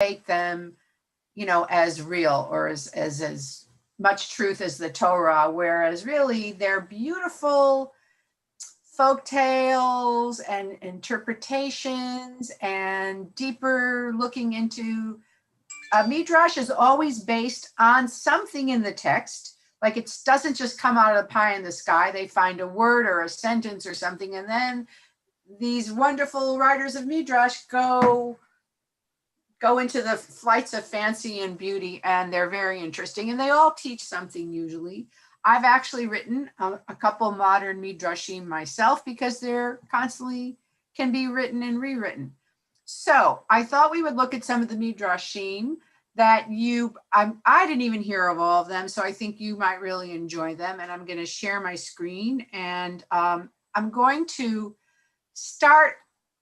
take them, as real or as much truth as the Torah, whereas really they're beautiful folk tales and interpretations and deeper looking into. Midrash is always based on something in the text. Like it doesn't just come out of the pie in the sky. They find a word or a sentence or something, and then these wonderful writers of Midrash go into the flights of fancy and beauty, and they're very interesting, and they all teach something usually. I've actually written a couple modern Midrashim myself because they're constantly can be written and rewritten. So I thought we would look at some of the Midrashim that I didn't even hear of all of them, so I think you might really enjoy them, and I'm going to share my screen, and I'm going to start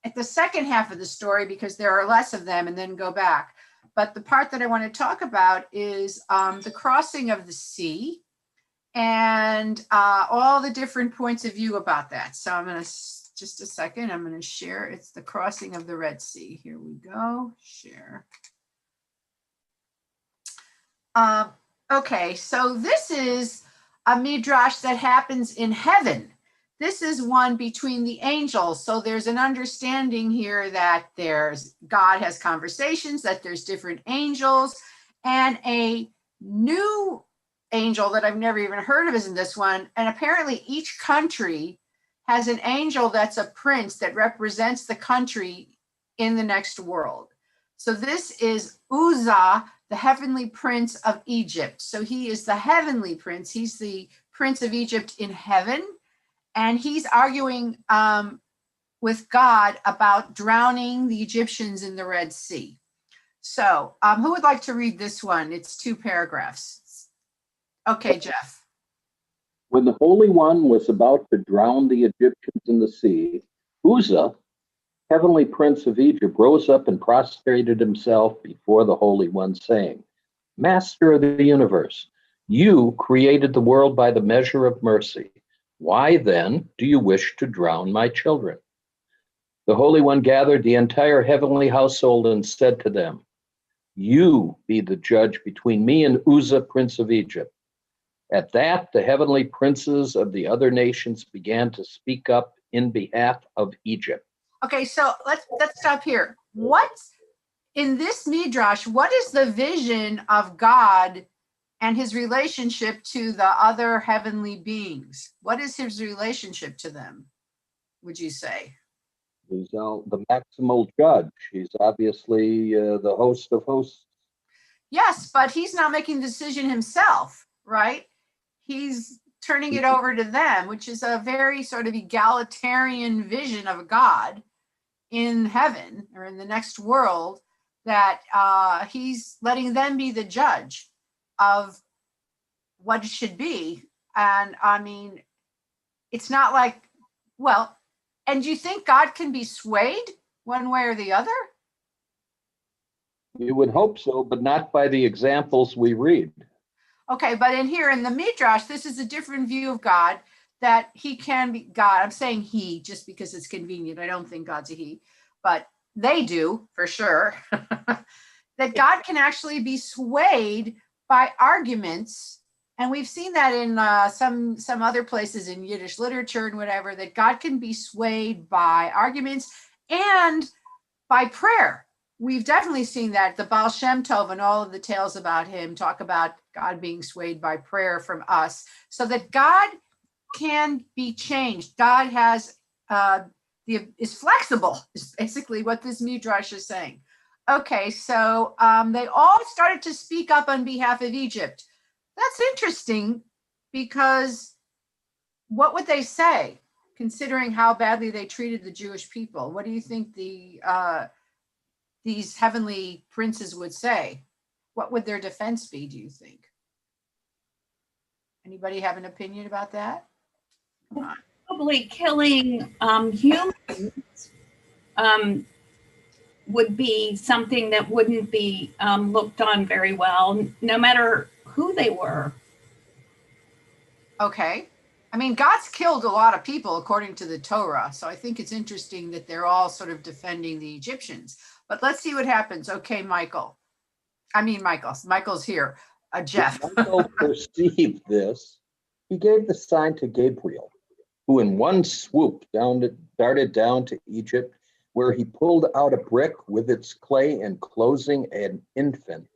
at the second half of the story because there are less of them and then go back. But the part that I want to talk about is the crossing of the sea and all the different points of view about that. So I'm going to, just a second, I'm going to share. It's the crossing of the Red Sea. Here we go, share. Okay, so this is a midrash that happens in heaven. This is one between the angels. So there's an understanding here that God has conversations, that there's different angels, and a new angel that I've never even heard of is in this one. And apparently each country has an angel that's a prince that represents the country in the next world. So this is Uzzah, the heavenly prince of Egypt. So he is the heavenly prince. He's the prince of Egypt in heaven. And he's arguing with God about drowning the Egyptians in the Red Sea. So who would like to read this one? It's 2 paragraphs. Okay, Jeff. When the Holy One was about to drown the Egyptians in the sea, Uzzah, heavenly prince of Egypt, rose up and prostrated himself before the Holy One, saying, Master of the universe, you created the world by the measure of mercy. Why then do you wish to drown my children? The Holy One gathered the entire heavenly household and said to them, You be the judge between me and Uzzah, prince of Egypt. At that, the heavenly princes of the other nations began to speak up in behalf of Egypt. Okay, so let's stop here. What's in this midrash? What is the vision of God and his relationship to the other heavenly beings? What is his relationship to them, would you say? He's the maximal judge. He's obviously the host of hosts. Yes, but he's not making the decision himself, right? He's turning it over to them, which is a very sort of egalitarian vision of God in heaven or in the next world, that he's letting them be the judge of what it should be. And I mean, it's not like, well, and do you think God can be swayed one way or the other? You would hope so, but not by the examples we read. Okay, but in here in the Midrash, this is a different view of God, that he can be God. I'm saying he just because it's convenient. I don't think God's a he, but they do for sure. That God can actually be swayed by arguments. And we've seen that in some other places in Yiddish literature and whatever, that God can be swayed by arguments and by prayer. We've definitely seen that. The Baal Shem Tov and all of the tales about him talk about God being swayed by prayer from us, so that God can be changed. God has is flexible, is basically what this midrash is saying. Okay, so they all started to speak up on behalf of Egypt. That's interesting, because what would they say, considering how badly they treated the Jewish people? What do you think these heavenly princes would say? What would their defense be, do you think? Anybody have an opinion about that? Come on. Probably killing humans would be something that wouldn't be looked on very well, no matter who they were. Okay. I mean, God's killed a lot of people according to the Torah, so I think it's interesting that they're all sort of defending the Egyptians. But let's see what happens. Okay, Michael's here. Jeff. When Michael perceived this, he gave the sign to Gabriel, who in one swoop darted down to Egypt, where he pulled out a brick with its clay enclosing an infant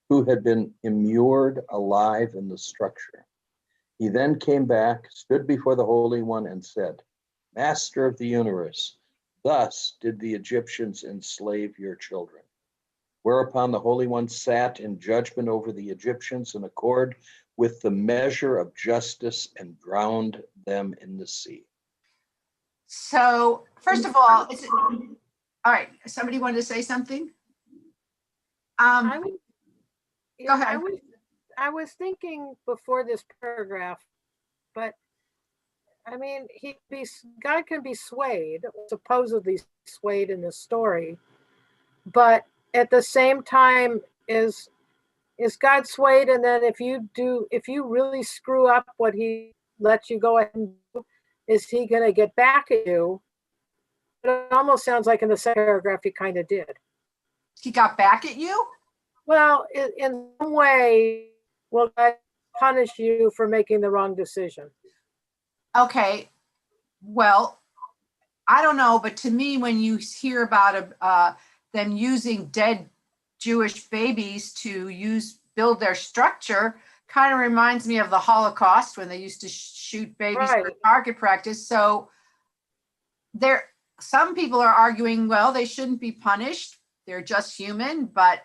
who had been immured alive in the structure. He then came back, stood before the Holy One, and said, Master of the universe, thus did the Egyptians enslave your children. Whereupon the Holy One sat in judgment over the Egyptians in accord with the measure of justice and drowned them in the sea. So, first of all, all right. Somebody wanted to say something? I was, Go ahead. I was thinking before this paragraph, but I mean, God can be swayed, supposedly swayed in this story, but at the same time, is God swayed? And then if you really screw up what he lets you go ahead and do, is he going to get back at you? It almost sounds like in the second paragraph he kind of did. He got back at you? Well, in some way, will God punish you for making the wrong decision? Okay. Well, I don't know, but to me, when you hear about them using dead Jewish babies to build their structure, kind of reminds me of the Holocaust when they used to shoot babies for target practice. So some people are arguing, well, they shouldn't be punished. They're just human. But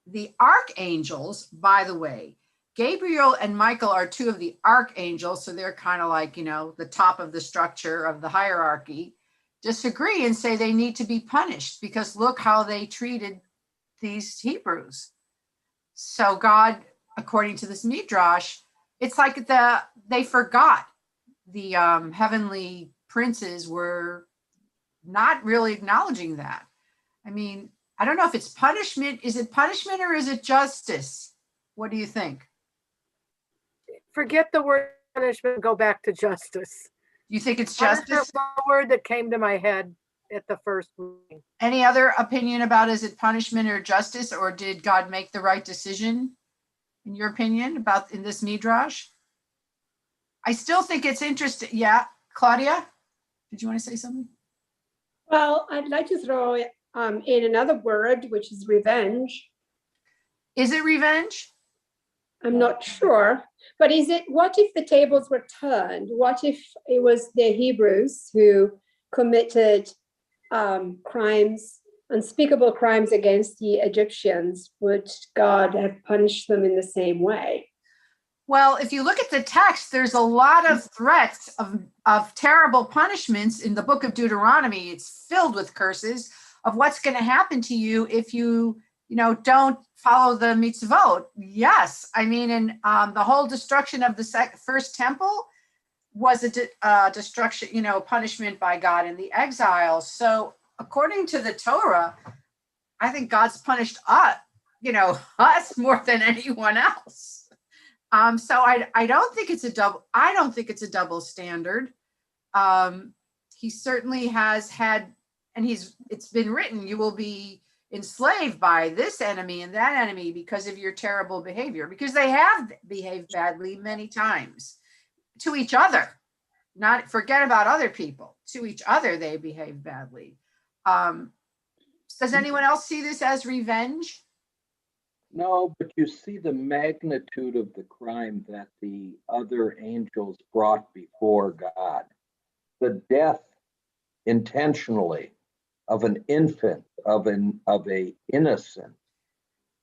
the archangels, by the way, Gabriel and Michael are two of the archangels. So they're kind of like, the top of the structure of the hierarchy, disagree and say they need to be punished because look how they treated these Hebrews. So God, according to this Midrash, it's like they forgot the heavenly princes were not really acknowledging that. I mean, I don't know if it's punishment. Is it punishment or is it justice? What do you think? Forget the word punishment and go back to justice. You think it's justice? That's the word that came to my head at the first reading. Any other opinion about is it punishment or justice, or did God make the right decision, in your opinion, about in this Midrash? I still think it's interesting. Yeah, Claudia, did you want to say something? Well, I'd like to throw in another word, which is revenge. Is it revenge? I'm not sure, but what if the tables were turned? What if it was the Hebrews who committed crimes, unspeakable crimes against the Egyptians? Would God have punished them in the same way? Well, if you look at the text, there's a lot of threats of terrible punishments in the book of Deuteronomy. It's filled with curses of what's going to happen to you if you don't follow the mitzvot. Yes. I mean, and the whole destruction of the first temple was a destruction, punishment by God in the exile. So according to the Torah, I think God's punished us more than anyone else. So I don't think it's a double standard. He certainly has had, and it's been written, you will be enslaved by this enemy and that enemy because of your terrible behavior, because they have behaved badly many times to each other. Not forget about other people. To each other, they behave badly. Does anyone else see this as revenge? No, but you see the magnitude of the crime that the other angels brought before God. The death intentionally of an infant, of a innocent.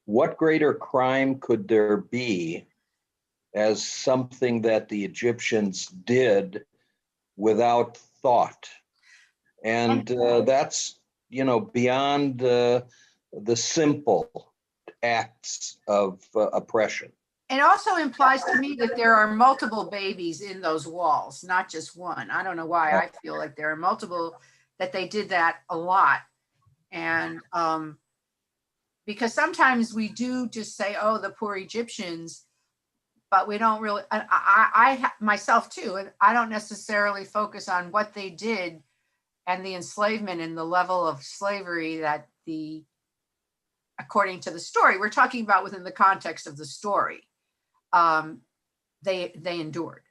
What greater crime could there be as something that the Egyptians did without thought? And that's, beyond the simple acts of oppression. It also implies to me that there are multiple babies in those walls, not just one. I don't know why I feel like there are multiple, that they did that a lot. And because sometimes we do just say, oh, the poor Egyptians, but we don't really, I myself too, and I don't necessarily focus on what they did and the enslavement and the level of slavery that according to the story, we're talking about within the context of the story, they endured.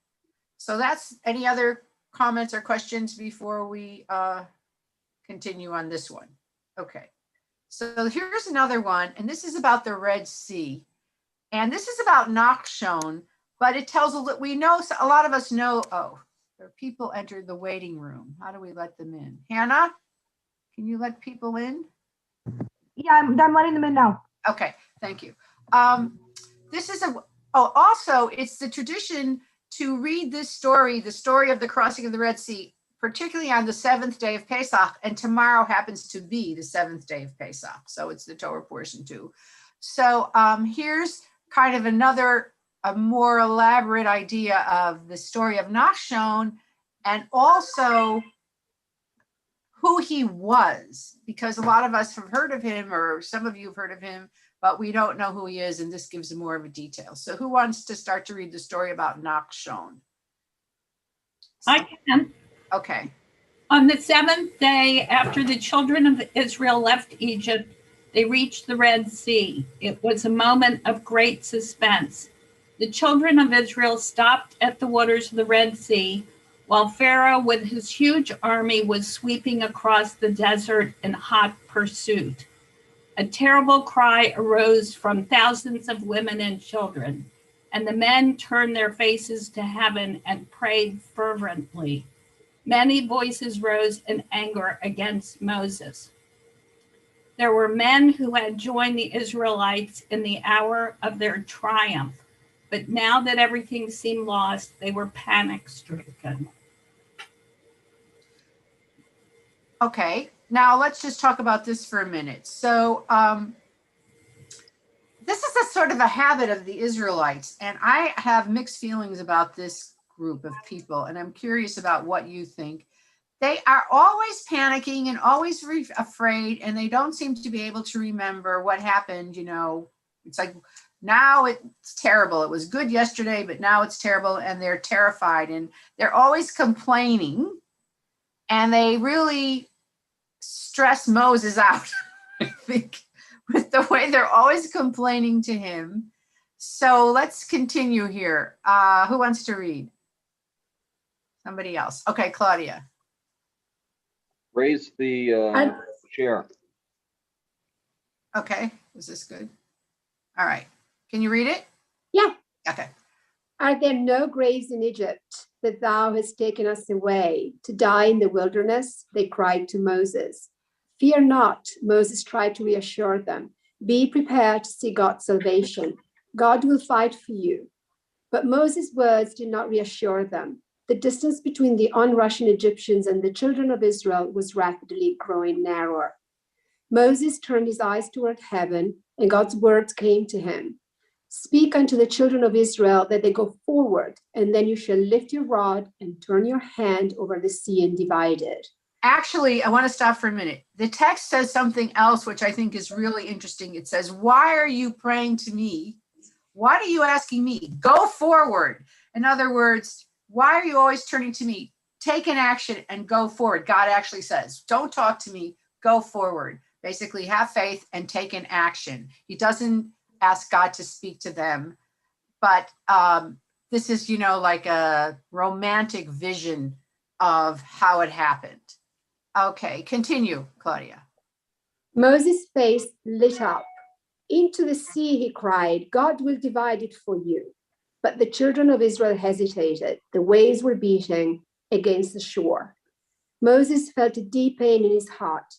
So that's, any other comments or questions before we continue on this one? Okay, so here's another one, and this is about the Red Sea. And this is about Nachshon, but it tells we know, a lot of us know, oh, there are people entered the waiting room. How do we let them in? Hannah, can you let people in? Yeah, I'm letting them in now. Okay, thank you. This is also, it's the tradition to read this story, the story of the crossing of the Red Sea, particularly on the 7th day of Pesach, and tomorrow happens to be the 7th day of Pesach. So it's the Torah portion too. So here's kind of a more elaborate idea of the story of Nachshon, and also who he was, because a lot of us have heard of him, or some of you have heard of him, but we don't know who he is, and this gives more of a detail. So who wants to start to read the story about Nachshon? I can. Okay. On the 7th day after the children of Israel left Egypt, they reached the Red Sea. It was a moment of great suspense. The children of Israel stopped at the waters of the Red Sea, while Pharaoh with his huge army was sweeping across the desert in hot pursuit. A terrible cry arose from thousands of women and children, and the men turned their faces to heaven and prayed fervently. Many voices rose in anger against Moses. There were men who had joined the Israelites in the hour of their triumph, but now that everything seemed lost, they were panic-stricken. Okay, now let's just talk about this for a minute. So this is a sort of a habit of the Israelites, and I have mixed feelings about this group of people, and I'm curious about what you think. They are always panicking and always afraid, and they don't seem to be able to remember what happened. It's like, now it's terrible. It was good yesterday, but now it's terrible, and they're terrified, and they're always complaining, and they really stress Moses out, I think, with the way they're always complaining to him. So let's continue here. Who wants to read? Somebody else. Okay, Claudia. Raise the share. Okay, is this good? All right. Can you read it? Yeah. Okay. Are there no graves in Egypt that thou hast taken us away to die in the wilderness? They cried to Moses. Fear not, Moses tried to reassure them. Be prepared to see God's salvation. God will fight for you. But Moses' words did not reassure them. The distance between the onrushing Egyptians and the children of Israel was rapidly growing narrower. Moses turned his eyes toward heaven, and God's words came to him. Speak unto the children of Israel that they go forward, and then you shall lift your rod and turn your hand over the sea and divide it. Actually, I want to stop for a minute. The text says something else, which I think is really interesting. It says, why are you praying to me? Why are you asking me? Go forward. In other words, why are you always turning to me? Take an action and go forward. God actually says, don't talk to me, go forward. Basically, have faith and take an action. He doesn't ask God to speak to them, but this is, like a romantic vision of how it happened. Okay, continue, Claudia. Moses' face lit up. Into the sea, he cried, God will divide it for you. But the children of Israel hesitated. The waves were beating against the shore. Moses felt a deep pain in his heart.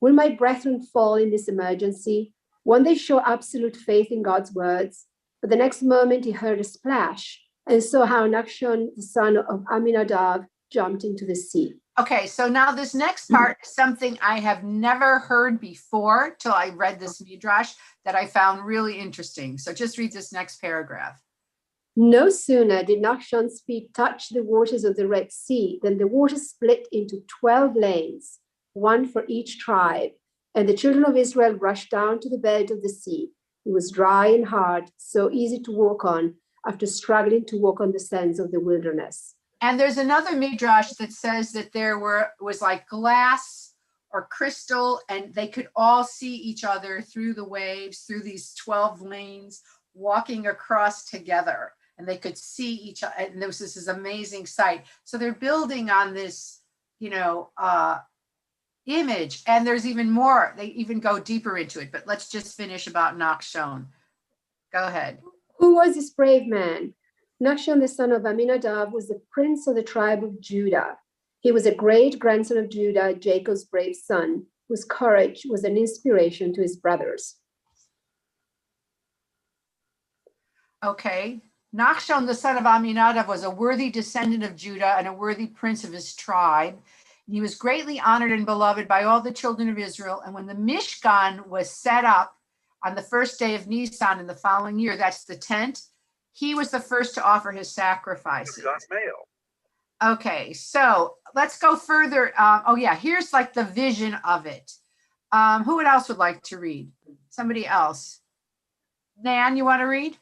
Will my brethren fall in this emergency? Won't they show absolute faith in God's words? But the next moment he heard a splash and saw how Nachshon, the son of Aminadab, jumped into the sea. Okay, so now this next part is something I have never heard before till I read this midrash that I found really interesting. So just read this next paragraph. No sooner did Nachshon's feet touch the waters of the Red Sea than the waters split into 12 lanes, one for each tribe, and the children of Israel rushed down to the bed of the sea. It was dry and hard, so easy to walk on after struggling to walk on the sands of the wilderness. And there's another midrash that says that there was like glass or crystal, and they could all see each other through the waves, through these 12 lanes, walking across together, and they could see each other. And there was this amazing sight. So they're building on this, image, and there's even more. They even go deeper into it, but let's just finish about Nachshon. Go ahead. Who was this brave man? Nachshon, the son of Aminadab, was the prince of the tribe of Judah. He was a great grandson of Judah, Jacob's brave son, whose courage was an inspiration to his brothers. Okay. Nachshon, the son of Aminadab, was a worthy descendant of Judah and a worthy prince of his tribe. He was greatly honored and beloved by all the children of Israel. And when the Mishkan was set up on the first day of Nisan in the following year, that's the tent, he was the first to offer his sacrifices. Okay, so let's go further. Here's like the vision of it. Who else would like to read? Somebody else. Nan, you want to read?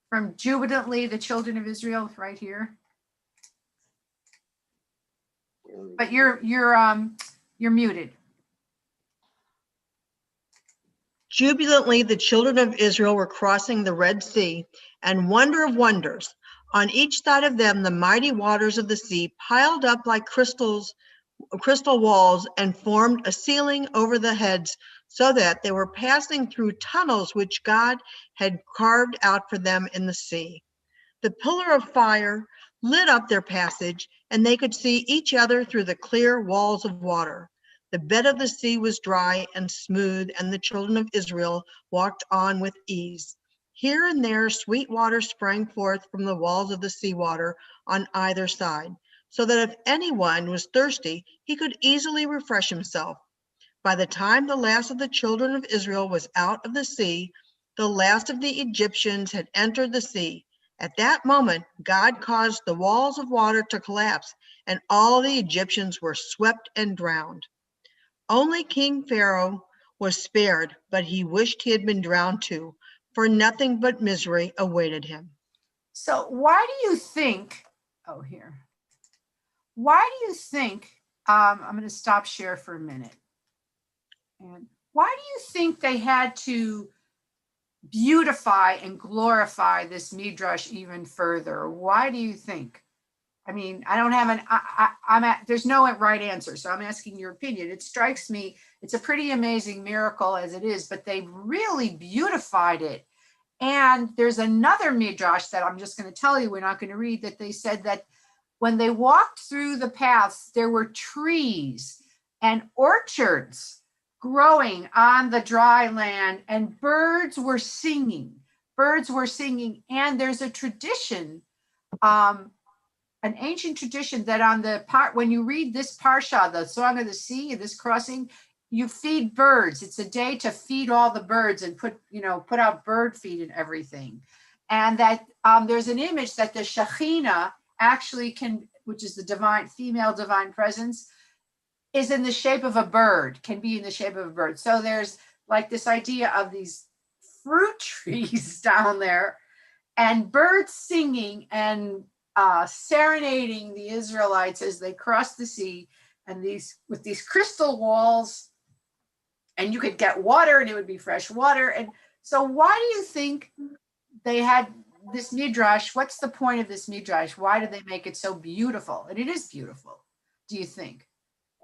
From Jubilantly, the children of Israel, right here. But you're muted. Jubilantly, the children of Israel were crossing the Red Sea, and wonder of wonders, on each side of them the mighty waters of the sea piled up like crystal walls and formed a ceiling over the heads, so that they were passing through tunnels which God had carved out for them in the sea. The pillar of fire lit up their passage, and they could see each other through the clear walls of water. The bed of the sea was dry and smooth, and the children of Israel walked on with ease. Here and there, sweet water sprang forth from the walls of the seawater on either side, so that if anyone was thirsty, he could easily refresh himself. By the time the last of the children of Israel was out of the sea, the last of the Egyptians had entered the sea. At that moment, God caused the walls of water to collapse, and all the Egyptians were swept and drowned. Only King Pharaoh was spared, but he wished he had been drowned too, for nothing but misery awaited him. So why do you think, why do you think, I'm going to stop share for a minute. And why do you think they had to beautify and glorify this midrash even further? Why do you think? I mean, I don't have there's no right answer, so I'm asking your opinion. It strikes me, it's a pretty amazing miracle as it is, but they really beautified it. And there's another midrash that I'm just going to tell you, we're not going to read, that they said that when they walked through the paths, there were trees and orchards growing on the dry land, and birds were singing. And there's a tradition, an ancient tradition, that on the part, when you read this Parshat, the Song of the Sea, this crossing, you feed birds. It's a day to feed all the birds and put out bird feed and everything. And that there's an image that the Shekhinah actually which is the divine, female divine presence, is in the shape of a bird, can be in the shape of a bird. So there's like this idea of these fruit trees down there and birds singing and serenading the Israelites as they cross the sea, and with these crystal walls, and you could get water and it would be fresh water. And so why do you think they had this midrash? What's the point of this midrash? Why did they make it so beautiful? And it is beautiful, do you think?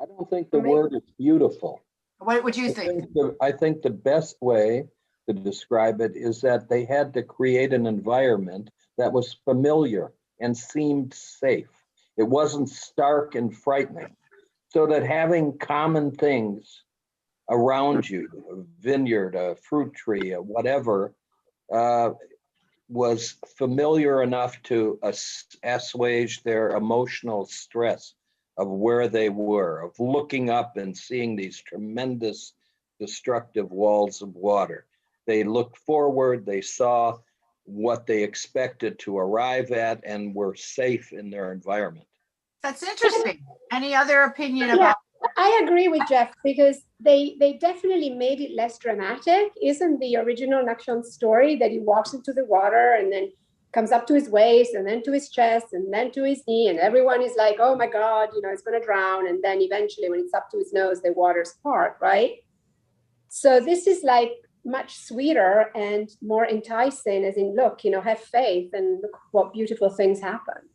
I don't think the word is beautiful. What would you think? I think the best way to describe it is that they had to create an environment that was familiar and seemed safe. It wasn't stark and frightening. So that having common things around you, a vineyard, a fruit tree, whatever, was familiar enough to assuage their emotional stress of where they were, of looking up and seeing these tremendous destructive walls of water. They looked forward, they saw what they expected to arrive at, and were safe in their environment. That's interesting. Any other opinion about? I agree with Jeff, because they definitely made it less dramatic. Isn't the original Nachshon story that he walks into the water and then comes up to his waist and then to his chest and then to his knee. And everyone is like, oh my God, it's going to drown. And then eventually when it's up to his nose, the waters part, right? So this is like much sweeter and more enticing, as in, look, have faith and look what beautiful things happen.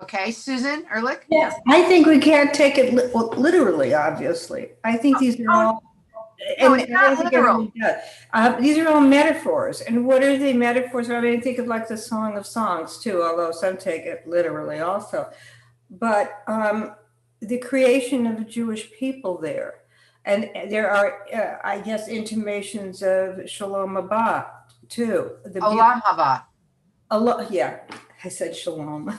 Okay, Susan Ehrlich? Yes, I think we can't take it literally, obviously. I think these are all, No, it's not literal. These are all metaphors. And what are the metaphors? I mean, I think of like the Song of Songs too, although some take it literally also. But the creation of the Jewish people there. And there are, I guess, intimations of Shalom Haba too. Olam Haba. Yeah, I said Shalom.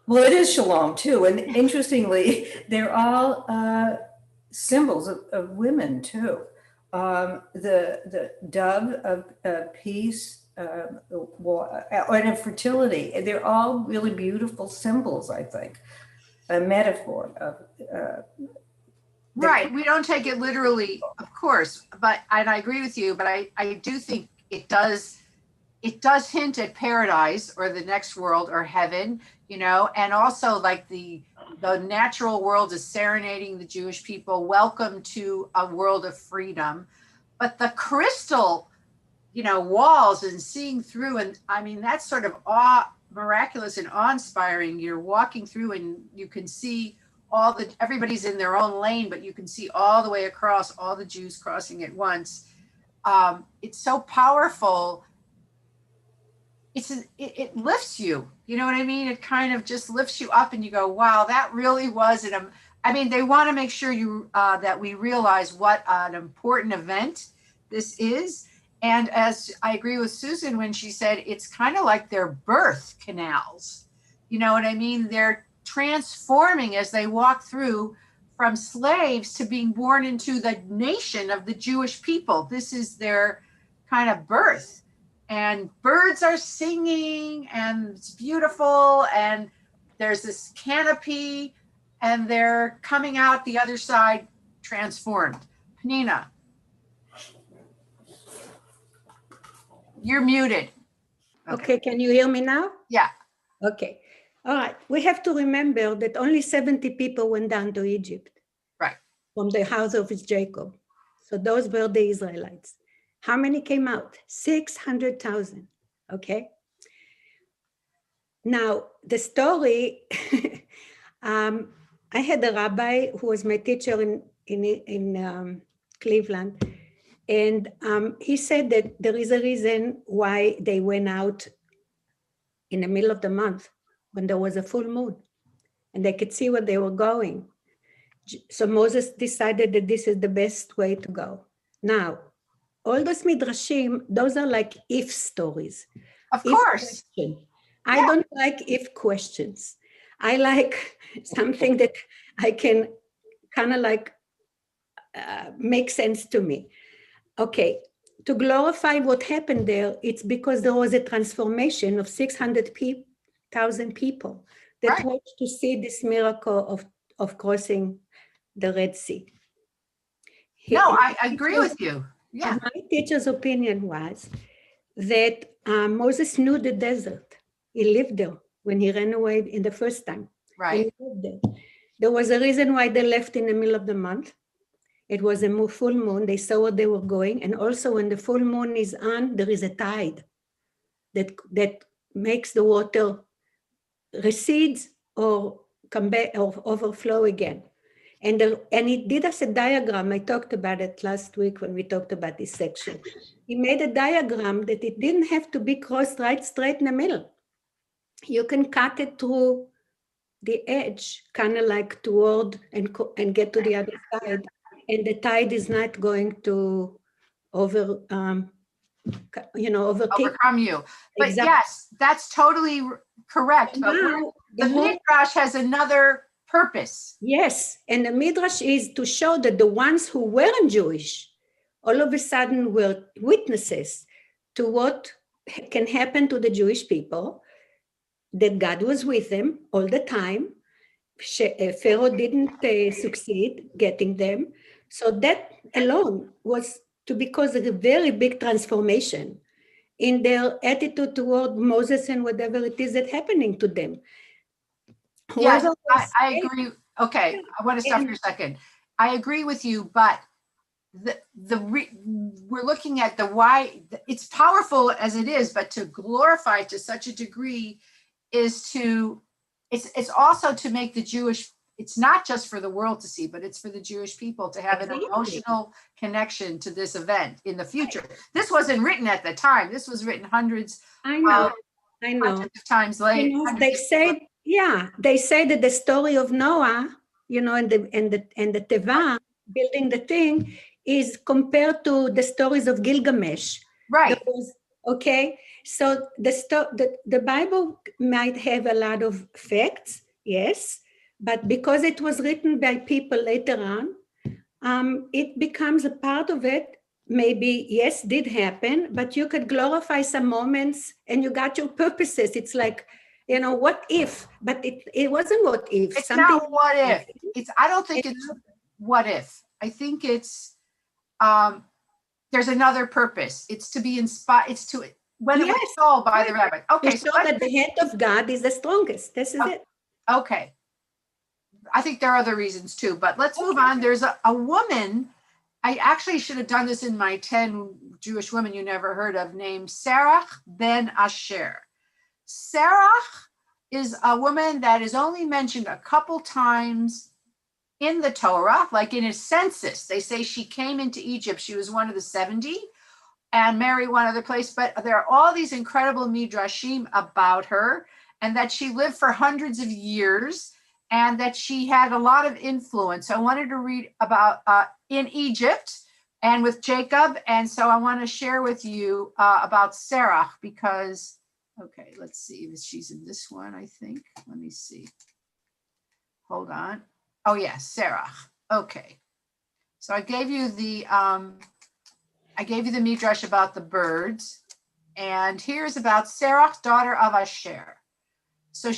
Well, it is Shalom too. And interestingly, they're all symbols of women too. The dove of peace and of fertility. They're all really beautiful symbols, I think. A metaphor of right. We don't take it literally, of course, and I agree with you, but I do think it does hint at paradise or the next world or heaven, and also like the natural world is serenading the Jewish people, welcome to a world of freedom. But the crystal, walls and seeing through, and I mean, that's sort of miraculous and awe-inspiring. You're walking through and you can see everybody's in their own lane, but you can see all the way across, all the Jews crossing at once. It's so powerful. It lifts you, you know what I mean? It kind of just lifts you up and you go, wow, that really was they want to make sure that we realize what an important event this is. And as I agree with Susan when she said, it's kind of like their birth canals. You know what I mean? They're transforming as they walk through from slaves to being born into the nation of the Jewish people. This is their kind of birth. And birds are singing and it's beautiful. And there's this canopy and they're coming out the other side transformed. Panina. You're muted. Okay, can you hear me now? Yeah. Okay. All right. We have to remember that only 70 people went down to Egypt. Right. From the house of Jacob. So those were the Israelites. How many came out? 600,000. Okay. Now, the story, I had a rabbi who was my teacher in Cleveland. And he said that there is a reason why they went out in the middle of the month when there was a full moon and they could see where they were going. So Moses decided that this is the best way to go. Now, all those midrashim, those are like if stories. Of course. I don't like if questions. I like something that I can kind of like make sense to me. Okay, to glorify what happened there, it's because there was a transformation of 600,000 people that watched to see this miracle of crossing the Red Sea. I agree with you. Yeah. My teacher's opinion was that Moses knew the desert. He lived there when he ran away in the first time. Right. There was a reason why they left in the middle of the month. It was a full moon. They saw where they were going. And also when the full moon is on, there is a tide that makes the water recedes or come back or overflow again. And he did us a diagram. I talked about it last week when we talked about this section. He made a diagram that it didn't have to be crossed right straight in the middle. You can cut it through the edge, kind of like toward and get to the other side. And the tide is not going to overcome you. But exactly. Yes, that's totally correct. But the Midrash has another purpose. Yes, and the Midrash is to show that the ones who weren't Jewish all of a sudden were witnesses to what can happen to the Jewish people, that God was with them all the time. Pharaoh didn't succeed getting them. So that alone was because of a very big transformation in their attitude toward Moses and whatever it is that's happening to them. Yes, Whoever was I agree. Okay, I want to stop for a second. I agree with you, but we're looking at the why. It's powerful as it is, but to glorify it to such a degree is to, it's also to make the Jewish, it's not just for the world to see, but it's for the Jewish people to have an emotional connection to this event in the future. This wasn't written at the time. This was written hundreds of times later. You know, they say, yeah, they say that the story of Noah, you know, and the Teva building the thing is compared to the stories of Gilgamesh. Right. Okay, so the Bible might have a lot of facts, yes, but because it was written by people later on, it becomes a part of it. Maybe, yes, did happen, but you could glorify some moments and you got your purposes. It's like, you know, what if, but it wasn't what if. It's not what if. I don't think it's what if. I think it's, there's another purpose. It's to be inspired. It's to, when it was told by the rabbi. Okay. So that the hand of God is the strongest. This is it. Okay. I think there are other reasons too, but let's move on. There's a woman, I actually should have done this in my 10 Jewish women you never heard of, named Sarah ben Asher. Sarah is a woman that is only mentioned a couple times in the Torah, like in a census. They say she came into Egypt. She was one of the 70 and married one other place, but there are all these incredible midrashim about her and that she lived for hundreds of years and that she had a lot of influence. I wanted to read about in Egypt and with Jacob. And so I want to share with you about Sarah because, okay, let's see if she's in this one, I think. Let me see. Hold on. Oh yeah, Sarah. Okay. So I gave you the midrash about the birds. And here's about Sarah, daughter of Asher. So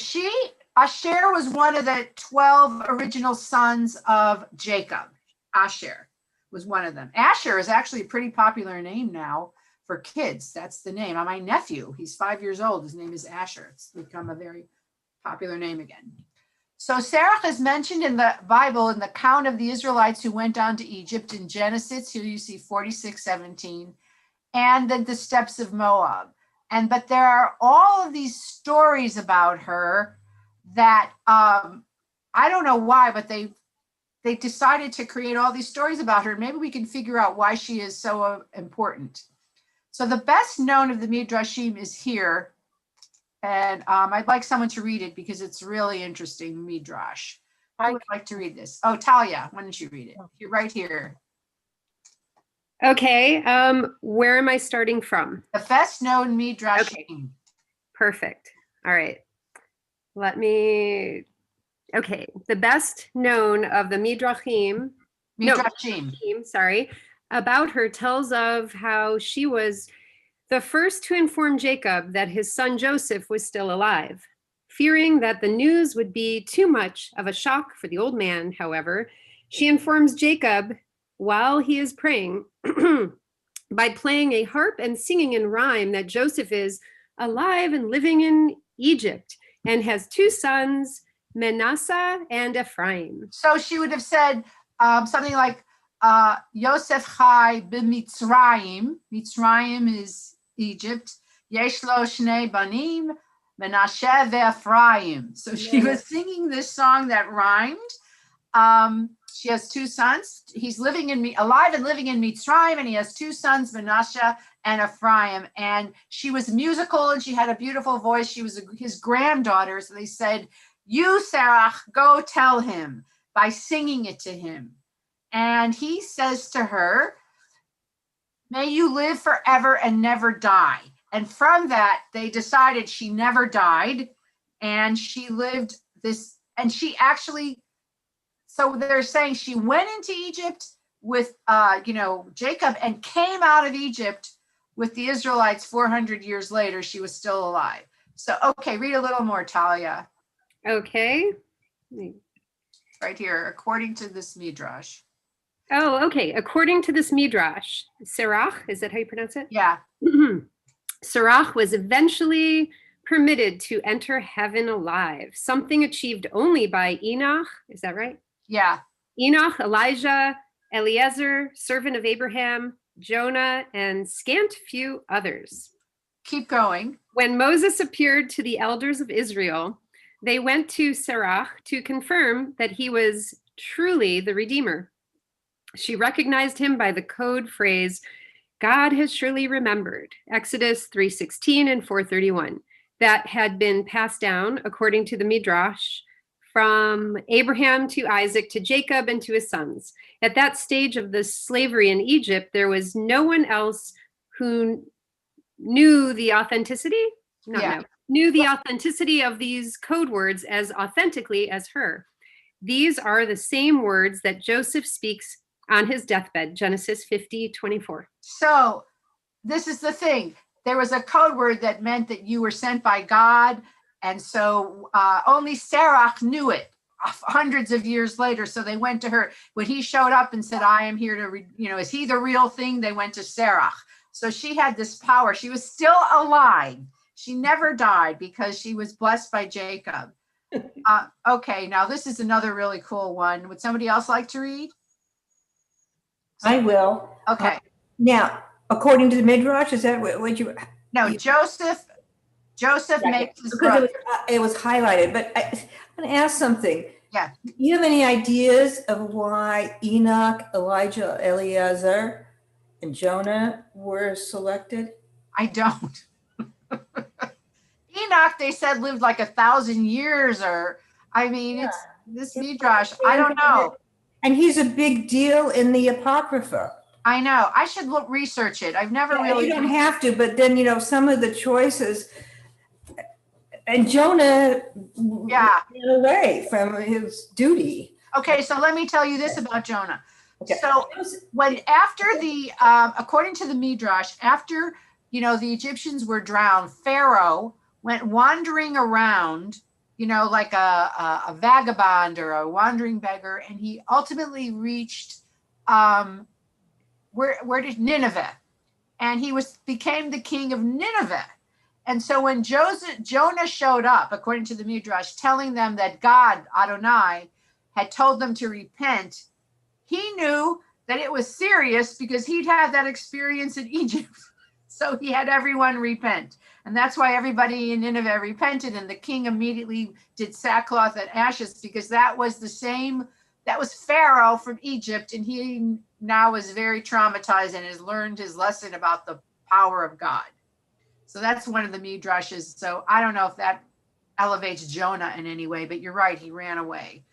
Asher was one of the 12 original sons of Jacob. Asher was one of them. Asher is actually a pretty popular name now for kids. That's the name. My nephew, he's 5 years old. His name is Asher. It's become a very popular name again. So Sarah is mentioned in the Bible in the account of the Israelites who went down to Egypt in Genesis. Here you see 46:17, and then the steppes of Moab. But there are all of these stories about her that I don't know why, but they decided to create all these stories about her. Maybe we can figure out why she is so important. So the best known of the Midrashim is here. And I'd like someone to read it because it's really interesting, Midrash. I would like to read this. Oh, Talia, why don't you read it? You're right here. Okay, where am I starting from? The best known Midrash. Okay. Perfect. All right. Okay, the best known of the Midrashim, about her tells of how she was the first to inform Jacob that his son Joseph was still alive. Fearing that the news would be too much of a shock for the old man, however, she informs Jacob while he is praying by playing a harp and singing in rhyme that Joseph is alive and living in Egypt and has two sons, Manasseh and Ephraim. So she would have said something like, Yosef Chai b'Mitzrayim. Mitzrayim is Egypt. Yesh lo shnei banim, Menashe ve'Ephraim. So she was singing this song that rhymed. She has two sons. He's alive and living in Mitzrayim, and he has two sons, Menashe and Ephraim. And she was musical, and she had a beautiful voice. She was his granddaughter. So they said, "You, Sarah, go tell him," by singing it to him. And he says to her, "May you live forever and never die." And from that, they decided she never died. And she lived this, and she actually, so they're saying she went into Egypt with, Jacob and came out of Egypt with the Israelites 400 years later. She was still alive. So, okay, read a little more, Talia. Okay. Right here, according to this Midrash. Oh, okay. According to this Midrash, Serach, is that how you pronounce it? Yeah. Serach was eventually permitted to enter heaven alive, something achieved only by Enoch. Is that right? Yeah. Enoch, Elijah, Eliezer, servant of Abraham, Jonah, and scant few others. Keep going. When Moses appeared to the elders of Israel, they went to Serach to confirm that he was truly the Redeemer. She recognized him by the code phrase, God has surely remembered, Exodus 3:16 and 4:31, that had been passed down, according to the Midrash, from Abraham to Isaac to Jacob and to his sons. At that stage of the slavery in Egypt, there was no one else who knew the authenticity? Knew the authenticity of these code words as authentically as her. These are the same words that Joseph speaks on his deathbed, Genesis 50:24. So this is the thing. There was a code word that meant that you were sent by God. And so only Serach knew it hundreds of years later. So they went to her. When he showed up and said, I am here to, is he the real thing? They went to Serach. So she had this power. She was still alive. She never died because she was blessed by Jacob. Okay, now this is another really cool one. Would somebody else like to read? I will. Okay. Now, according to the Midrash, is that what you? No, Joseph makes his because brother. it was highlighted, but I'm going to ask something. Yeah. Do you have any ideas of why Enoch, Elijah, Eliezer, and Jonah were selected? I don't. Enoch, they said, lived like 1,000 years, or it's this Midrash. I don't know. And he's a big deal in the Apocrypha. I know. I should research it. I've never really. You don't have to, but then some of the choices. And Jonah ran away from his duty. Okay, so let me tell you this about Jonah. Okay. So when after the according to the Midrash, after the Egyptians were drowned, Pharaoh went wandering around, like a vagabond or a wandering beggar, and he ultimately reached where did Nineveh, and he became the king of Nineveh. And so when Jonah showed up, according to the Midrash, telling them that God, Adonai, had told them to repent, he knew that it was serious because he'd had that experience in Egypt. So he had everyone repent. And that's why everybody in Nineveh repented, and the king immediately did sackcloth and ashes, because that was Pharaoh from Egypt, and he now is very traumatized and has learned his lesson about the power of God. So that's one of the Midrashes. So I don't know if that elevates Jonah in any way, but you're right, he ran away.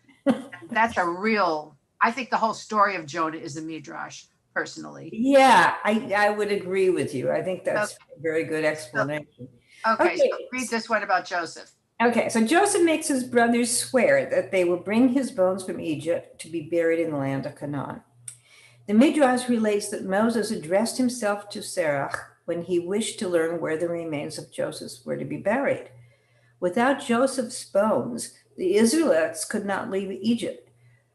That's I think the whole story of Jonah is a Midrash, personally. Yeah, I would agree with you. I think that's a very good explanation. Okay, so read this one about Joseph. Okay, so Joseph makes his brothers swear that they will bring his bones from Egypt to be buried in the land of Canaan. The Midrash relates that Moses addressed himself to Serach when he wished to learn where the remains of Joseph were to be buried. Without Joseph's bones, the Israelites could not leave Egypt.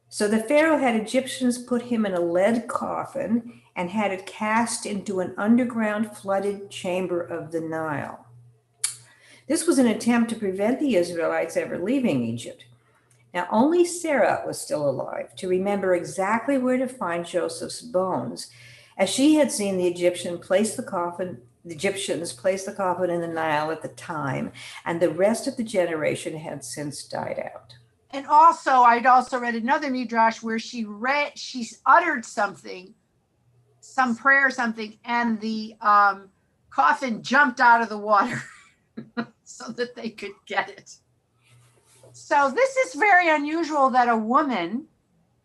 So the Pharaoh had Egyptians put him in a lead coffin and had it cast into an underground flooded chamber of the Nile. This was an attempt to prevent the Israelites ever leaving Egypt. Now, only Sarah was still alive to remember exactly where to find Joseph's bones, as she had seen the Egyptians place the coffin in the Nile at the time, and the rest of the generation had since died out. And also, I'd also read another Midrash where she uttered something, some prayer or something, and the coffin jumped out of the water so that they could get it. So this is very unusual that a woman,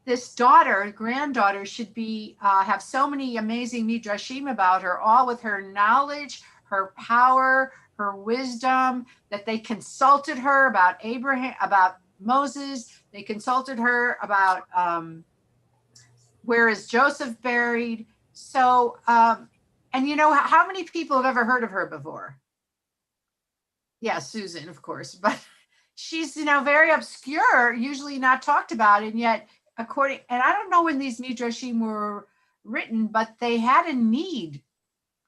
this granddaughter, should have so many amazing Midrashim about her, all with her knowledge, her power, her wisdom, that they consulted her about Abraham, about Moses. They consulted her about where is Joseph buried. So, and how many people have ever heard of her before? Yeah, Susan, of course, but she's, very obscure, usually not talked about, and yet and I don't know when these Midrashim were written, but they had a need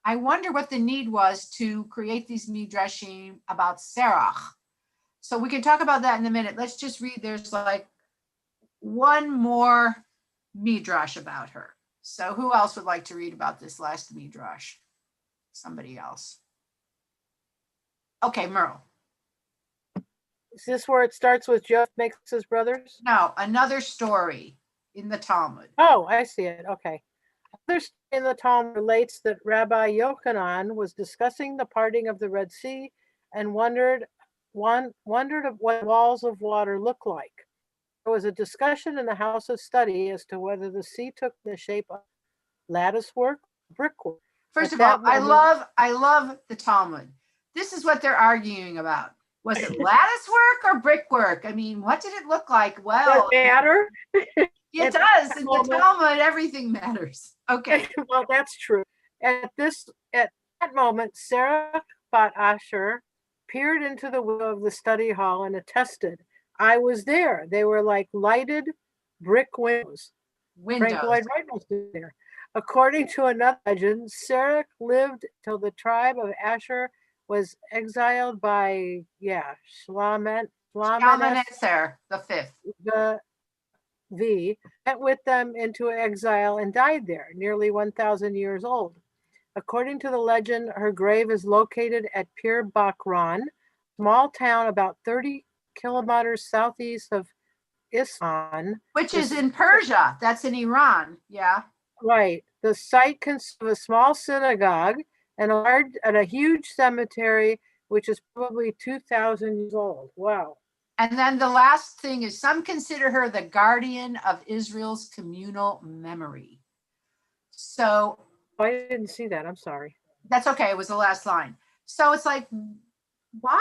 I wonder what the need was to create these midrashim about Serach. So we can talk about that in a minute. Let's just read. There's like one more midrash about her. So who else would like to read about this last midrash? Somebody else. Okay, Merle. Is this where it starts with Joseph makes his brothers? No, another story in the Talmud. Oh, I see it. Okay. Another story in the Talmud relates that Rabbi Yochanan was discussing the parting of the Red Sea and wondered of what walls of water look like. There was a discussion in the house of study as to whether the sea took the shape of lattice work, brickwork. First of all, I love the Talmud. This is what they're arguing about. Was it lattice work or brickwork? I mean, what did it look like? Well, does it matter? It does. In the Talmud, everything matters. Okay. Well, that's true. At that moment, Sarah Bat Asher peered into the window of the study hall and attested, I was there. They were like lighted brick windows. Frank Lloyd Wright was there. According to another legend, Sarah lived till the tribe of Asher was exiled by, Shalmaneser the fifth. Went with them into exile and died there, nearly 1,000 years old. According to the legend, her grave is located at Pir Bakran, small town about 30 kilometers southeast of Isfahan. Which is in Persia. That's in Iran. Yeah. Right. The site consists of a small synagogue and a huge cemetery, which is probably 2,000 years old. Wow. And then the last thing is some consider her the guardian of Israel's communal memory. So I didn't see that. I'm sorry. That's okay. It was the last line. So it's like, what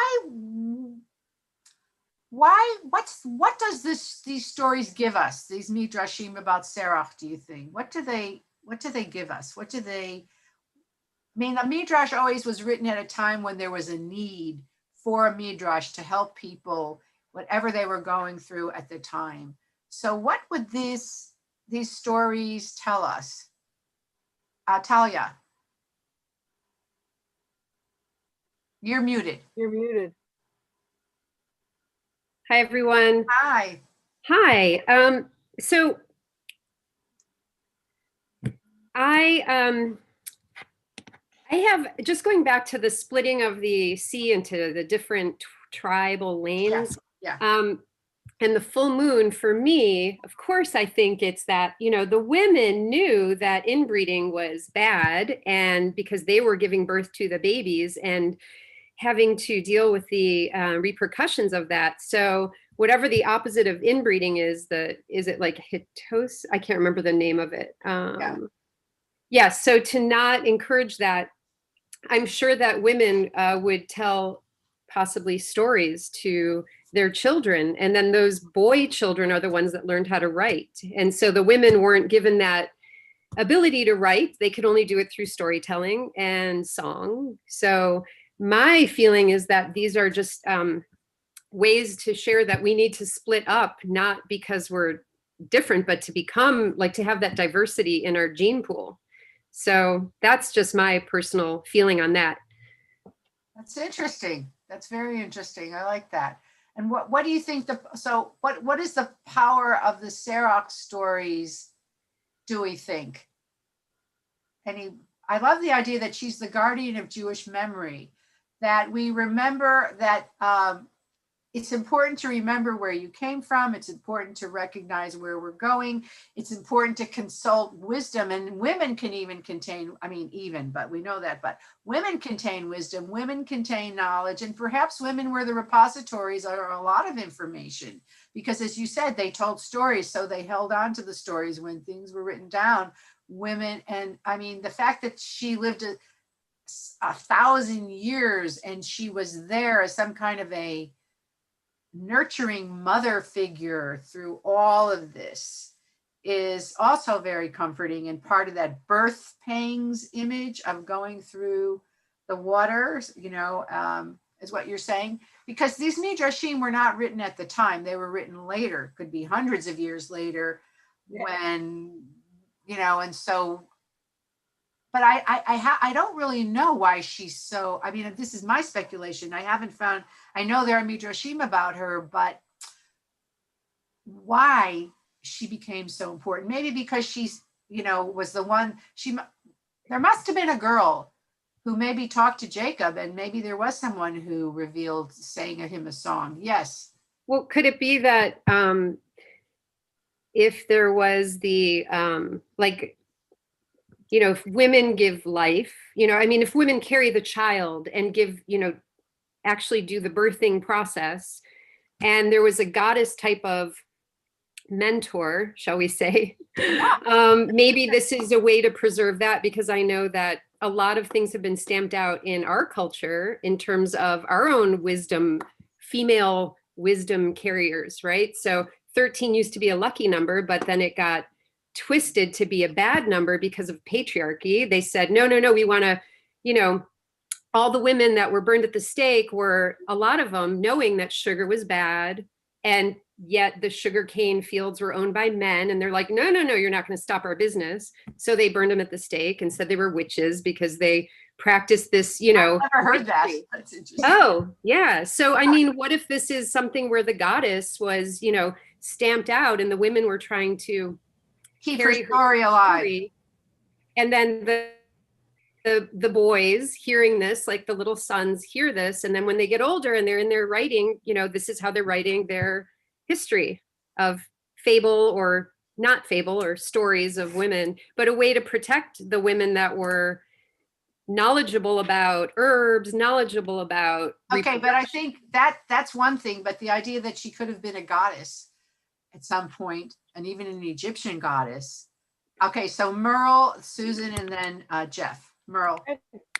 does these stories give us? These midrashim about Serach, do you think? What do they give us? I mean, the midrash always was written at a time when there was a need for a midrash to help people, whatever they were going through at the time. So what would these stories tell us? Talia, you're muted. You're muted. Hi, everyone. Hi. Hi. So I have, just going back to the splitting of the sea into the different tribal lanes. Yeah. And the full moon, for me, of course, I think it's that, the women knew that inbreeding was bad, and because they were giving birth to the babies and having to deal with the repercussions of that. So whatever the opposite of inbreeding is it like hitos? I can't remember the name of it. So to not encourage that, I'm sure that women would tell possibly stories to their children, and then those boy children are the ones that learned how to write. And so the women weren't given that ability to write. They could only do it through storytelling and song. So my feeling is that these are just ways to share that we need to split up, not because we're different, but to become to have that diversity in our gene pool. So that's just my personal feeling on that. That's interesting. That's very interesting. I like that. And what do you think what is the power of the Serach stories, do we think? I love the idea that she's the guardian of Jewish memory, that we remember that it's important to remember where you came from. It's important to recognize where we're going. It's important to consult wisdom, and women can even contain, but we know that, but women contain wisdom, women contain knowledge, and perhaps women were the repositories of a lot of information, because as you said, they told stories, so they held on to the stories when things were written down. Women, and the fact that she lived a 1,000 years and she was there as some kind of a nurturing mother figure through all of this is also very comforting, and part of that birth pangs image of going through the waters, is what you're saying, because these midrashim were not written at the time. They were written later, could be hundreds of years later, when, and so but I don't really know why she's so, I mean, this is my speculation. I haven't found, I know there are midrashim about her, but why she became so important? Maybe because she's, was the one, there must have been a girl who maybe talked to Jacob, and maybe there was someone who revealed, sang him a song. Yes. Well, could it be that if there was the, if women give life, if women carry the child and give, actually do the birthing process, and there was a goddess type of mentor, shall we say, maybe this is a way to preserve that, because I know that a lot of things have been stamped out in our culture in terms of our own wisdom, female wisdom carriers, right? So 13 used to be a lucky number, but then it got twisted to be a bad number because of patriarchy. They said, no, we want to, all the women that were burned at the stake were, a lot of them, knowing that sugar was bad, and yet the sugarcane fields were owned by men, and they're like, no, you're not going to stop our business. So they burned them at the stake and said they were witches because they practiced this, I've never heard that. That's interesting. Oh, yeah. So, I mean, what if this is something where the goddess was, stamped out, and the women were trying to keep her story alive? And then the boys hearing this, like the little sons hear this, and then when they get older and they're in their writing, this is how they're writing their history of fable or not fable, or stories of women, but a way to protect the women that were knowledgeable about herbs, knowledgeable about okay, but I think that's one thing, but the idea that she could have been a goddess at some point, and even an Egyptian goddess. Okay, so Merle, Susan, and then Jeff. Merle.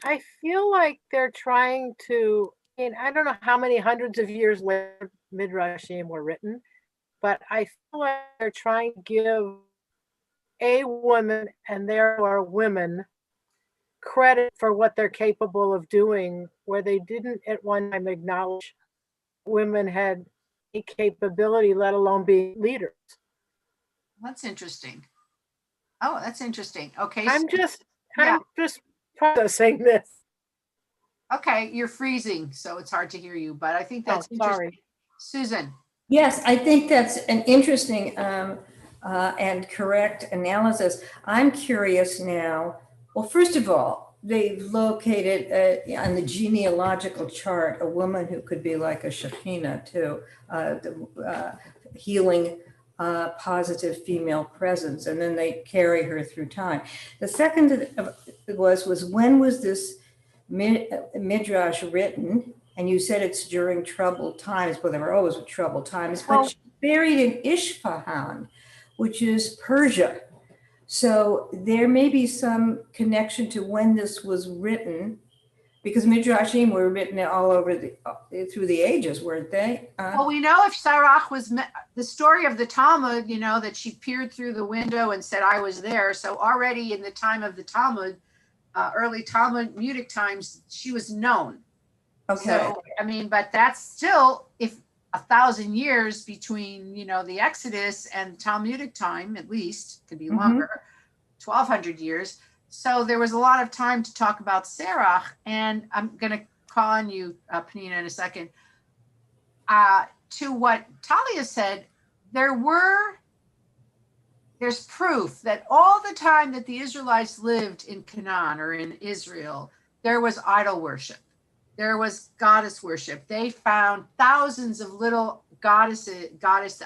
I feel like they're trying to, I don't know how many hundreds of years later Midrashim were written, but I feel like they're trying to give a woman, and there are women, credit for what they're capable of doing, where they didn't at one time acknowledge women had a capability, let alone being leaders. That's interesting. Oh, that's interesting. Okay. I'm just processing this. Okay, you're freezing, so it's hard to hear you, but I think that's interesting. Sorry. Susan. Yes, I think that's an interesting and correct analysis. I'm curious now. Well, first of all, they've located on the genealogical chart a woman who could be like a Shekhinah too, healing positive female presence, and then they carry her through time. The second was when was this midrash written? And you said it's during troubled times. Well, there were always troubled times, but she's buried in Isfahan, which is Persia. So there may be some connection to when this was written, because midrashim were written all over through the ages, weren't they? Well, we know if Sarah was, the story of the Talmud, that she peered through the window and said, I was there. So already in the time of the Talmud, early Talmudic times, she was known. Okay. So, but that's still, if 1,000 years between, the Exodus and Talmudic time, at least, could be longer, 1,200 years. So there was a lot of time to talk about Sarah, and I'm going to call on you, Penina, in a second. To what Talia said, there's proof that all the time that the Israelites lived in Canaan or in Israel, there was idol worship. There was goddess worship. They found thousands of little goddess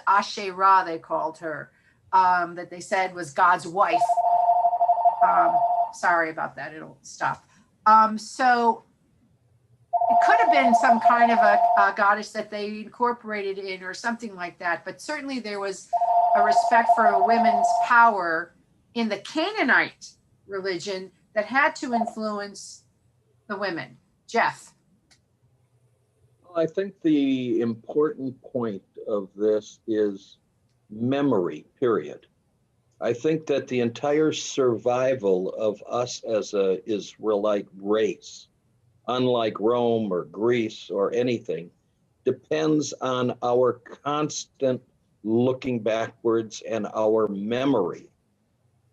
Asherah, they called her, that they said was God's wife. Sorry about that, it'll stop. So it could have been some kind of a goddess that they incorporated in or something like that, but certainly there was a respect for women's power in the Canaanite religion that had to influence the women. Jeff. I think the important point of this is memory, period. I think that the entire survival of us as a Israelite race, unlike Rome or Greece or anything, depends on our constant looking backwards and our memory.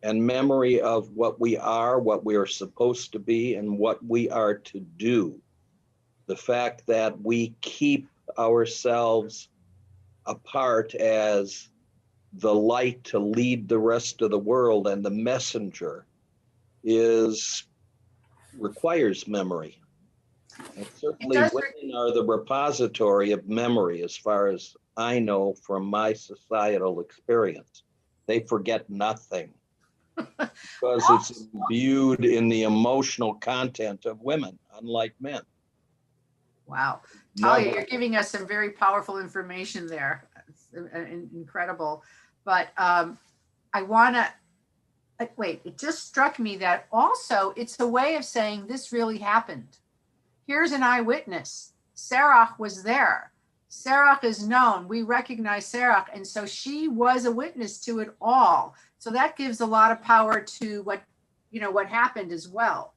and memory of what we are supposed to be, and what we are to do. The fact that we keep ourselves apart as the light to lead the rest of the world and the messenger requires memory. And certainly women are the repository of memory, as far as I know from my societal experience. They forget nothing because it's imbued in the emotional content of women, unlike men. Wow. Talia, you're giving us some very powerful information there. It's incredible. But I want to, wait, it just struck me that also it's a way of saying this really happened. Here's an eyewitness. Serach was there. Serach is known. We recognize Serach. And so she was a witness to it all. So that gives a lot of power to what happened as well.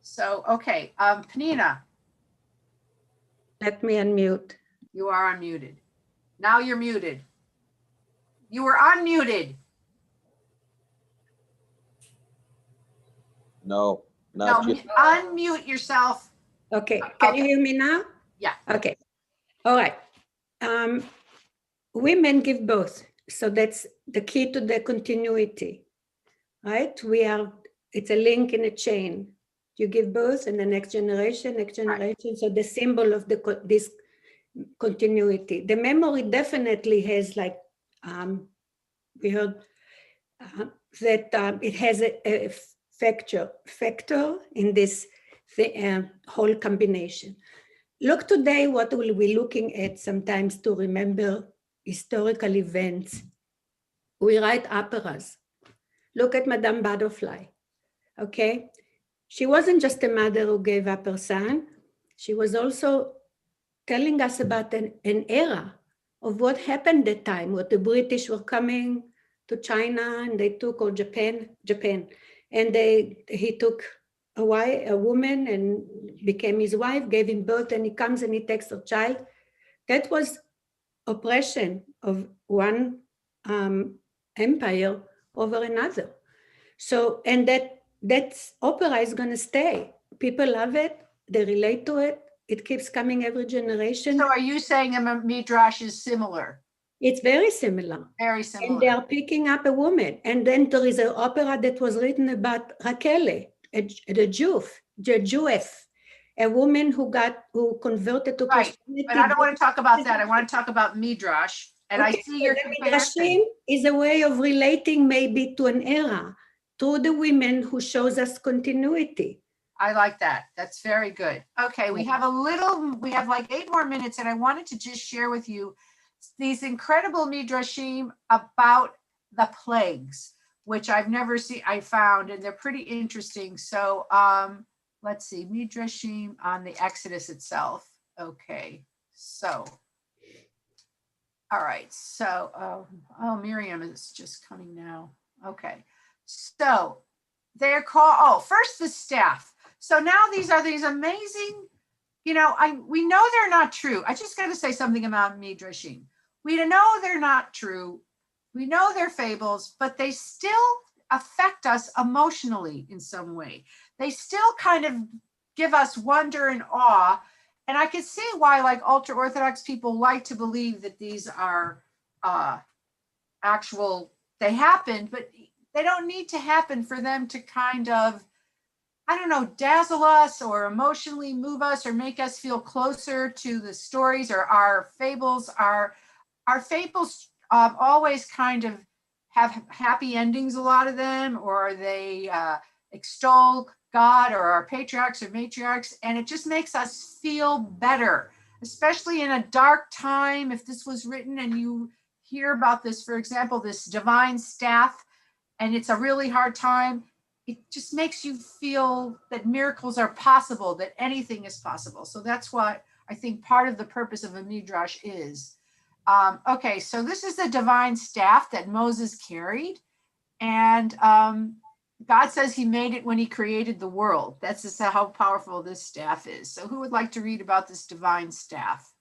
So, okay. Penina. Let me unmute. You are unmuted. Now you're muted. You were unmuted. No, not yet. Unmute yourself. Okay. Can you hear me now? Yeah. Okay. All right. Women give both. So that's the key to the continuity, right? It's a link in a chain. You give birth and the next generation. Right. So the symbol of this continuity. The memory definitely has, like we heard, that it has a factor in this whole combination. Look today what we'll be looking at sometimes to remember historical events. We write operas. Look at Madame Butterfly, okay? She wasn't just a mother who gave up her son. She was also telling us about an era of what happened at the time, what the British were coming to China and they took, or Japan, and he took a woman and became his wife, gave him birth, and he comes and he takes her child. That was oppression of one empire over another. So, and that opera is going to stay. People love it. They relate to it. It keeps coming every generation. So are you saying a midrash is similar? It's very similar. Very similar. And they are picking up a woman. And then there is an opera that was written about Raquel, the Jewess, a woman who converted to Christianity. But I don't want to talk about that. I want to talk about midrash. And okay, I see your midrashim is a way of relating maybe to an era, to the women who shows us continuity. I like that. That's very good. Okay, we have like 8 more minutes, and I wanted to just share with you these incredible midrashim about the plagues, which I've never seen, I found, and they're pretty interesting. So let's see, midrashim on the Exodus itself. Okay, so, all right, so, Miriam is just coming now. Okay, so they're called, first the staff. So now these are these amazing, we know they're not true. I just got to say something about midrashim. We know they're not true. We know they're fables, but they still affect us emotionally in some way. They still kind of give us wonder and awe. And I can see why, like, ultra-Orthodox people like to believe that these are they happened, but they don't need to happen for them to kind of, I don't know, dazzle us or emotionally move us or make us feel closer to the stories or our fables. Our fables always kind of have happy endings, a lot of them, or they extol God or our patriarchs or matriarchs, and it just makes us feel better, especially in a dark time. If this was written and you hear about this, for example, this divine staff, and it's a really hard time, it just makes you feel that miracles are possible, that anything is possible. So that's what I think part of the purpose of a midrash is. Okay, so this is the divine staff that Moses carried. And God says he made it when he created the world. That's just how powerful this staff is. So who would like to read about this divine staff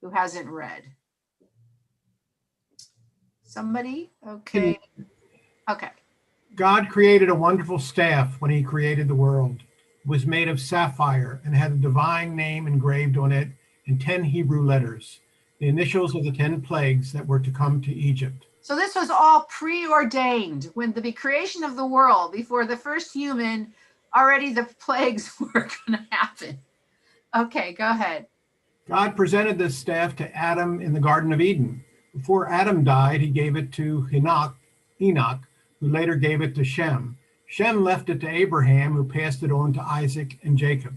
who hasn't read? Somebody? Okay. Okay. God created a wonderful staff when he created the world. It was made of sapphire and had a divine name engraved on it in 10 Hebrew letters, the initials of the 10 plagues that were to come to Egypt. So this was all preordained when the creation of the world, before the first human, already the plagues were going to happen. Okay, go ahead. God presented this staff to Adam in the Garden of Eden. Before Adam died, he gave it to Enoch, who later gave it to Shem. Shem left it to Abraham, who passed it on to Isaac and Jacob.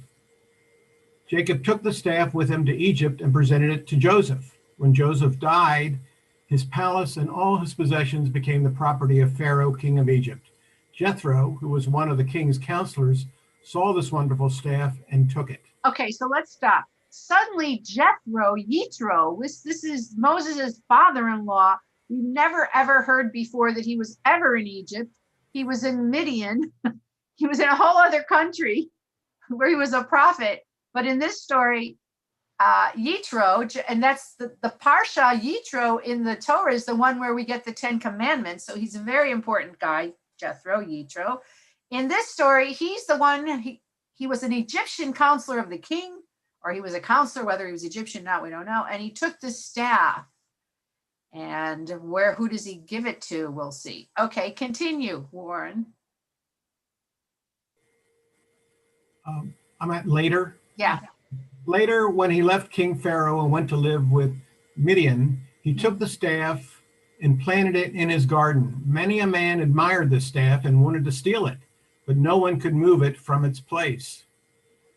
Jacob took the staff with him to Egypt and presented it to Joseph. When Joseph died, his palace and all his possessions became the property of Pharaoh, king of Egypt. Jethro, who was one of the king's counselors, saw this wonderful staff and took it. Okay, so let's stop. Suddenly, Yitro, this is Moses' father-in-law. We never ever heard before that he was ever in Egypt. He was in Midian. He was in a whole other country where he was a prophet. But in this story, Yitro, and that's the Parsha, Yitro in the Torah is the one where we get the 10 commandments. So he's a very important guy, Jethro, Yitro. In this story, he's the one, he was an Egyptian counselor of the king, or he was a counselor, whether he was Egyptian or not, we don't know. And he took the staff. And who does he give it to? We'll see. Okay, continue, Warren. I'm at later. Yeah. Later, when he left King Pharaoh and went to live with Midian, he took the staff and planted it in his garden. Many a man admired the staff and wanted to steal it, but no one could move it from its place.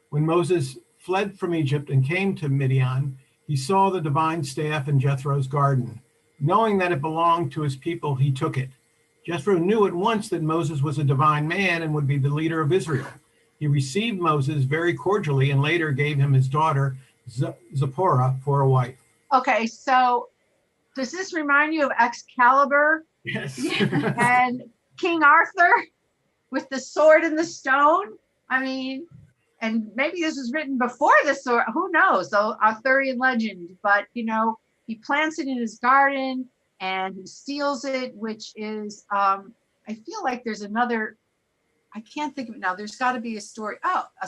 When Moses fled from Egypt and came to Midian, he saw the divine staff in Jethro's garden. Knowing that it belonged to his people, he took it. Jethro knew at once that Moses was a divine man and would be the leader of Israel. He received Moses very cordially and later gave him his daughter, Zipporah, for a wife. Okay, so does this remind you of Excalibur? Yes. And King Arthur with the sword and the stone? I mean, and maybe this was written before the sword, who knows, the Arthurian legend, but he plants it in his garden and he steals it, which is, I feel like there's another, I can't think of it now. There's got to be a story. Oh, a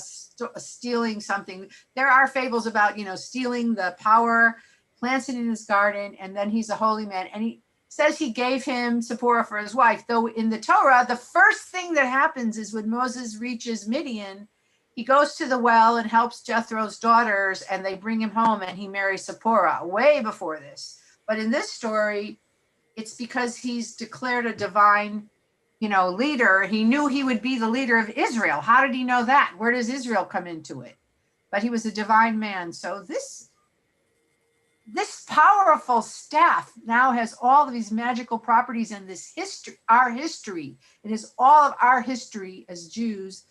stealing something. There are fables about, stealing the power, plants it in his garden, and then he's a holy man. And he says he gave him Zipporah for his wife. Though in the Torah, the first thing that happens is when Moses reaches Midian, he goes to the well and helps Jethro's daughters, and they bring him home, and he marries Zipporah way before this. But in this story, it's because he's declared a divine leader. He knew he would be the leader of Israel. How did he know that? Where does Israel come into it? But he was a divine man. So this powerful staff now has all of these magical properties, and this history, our history. It is all of our history as Jews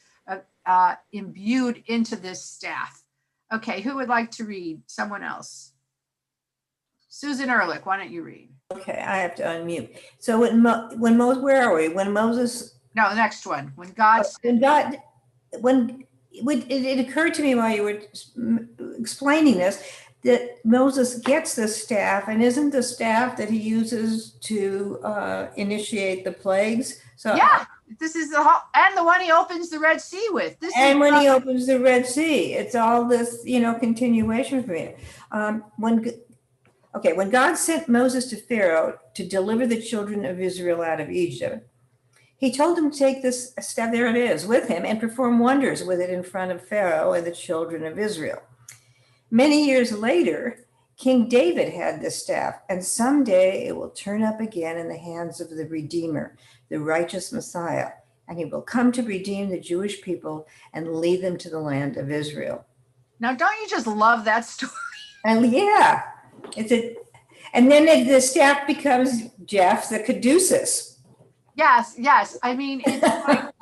imbued into this staff. Okay, who would like to read? Someone else. Susan Ehrlich, why don't you read? Okay, I have to unmute. So where are we? When Moses? No, the next one. When God. It occurred to me while you were explaining this that Moses gets the staff, and isn't the staff that he uses to initiate the plagues? So yeah, this is and the one he opens the Red Sea with. When he opens the Red Sea, it's all this continuation for me. When God sent Moses to Pharaoh to deliver the children of Israel out of Egypt, he told him to take this staff, there it is, with him and perform wonders with it in front of Pharaoh and the children of Israel. Many years later, King David had this staff, and someday it will turn up again in the hands of the Redeemer, the righteous Messiah, and he will come to redeem the Jewish people and lead them to the land of Israel. Now, don't you just love that story? And yeah. And then the staff becomes Jeff the caduceus. Yes. I mean, it's like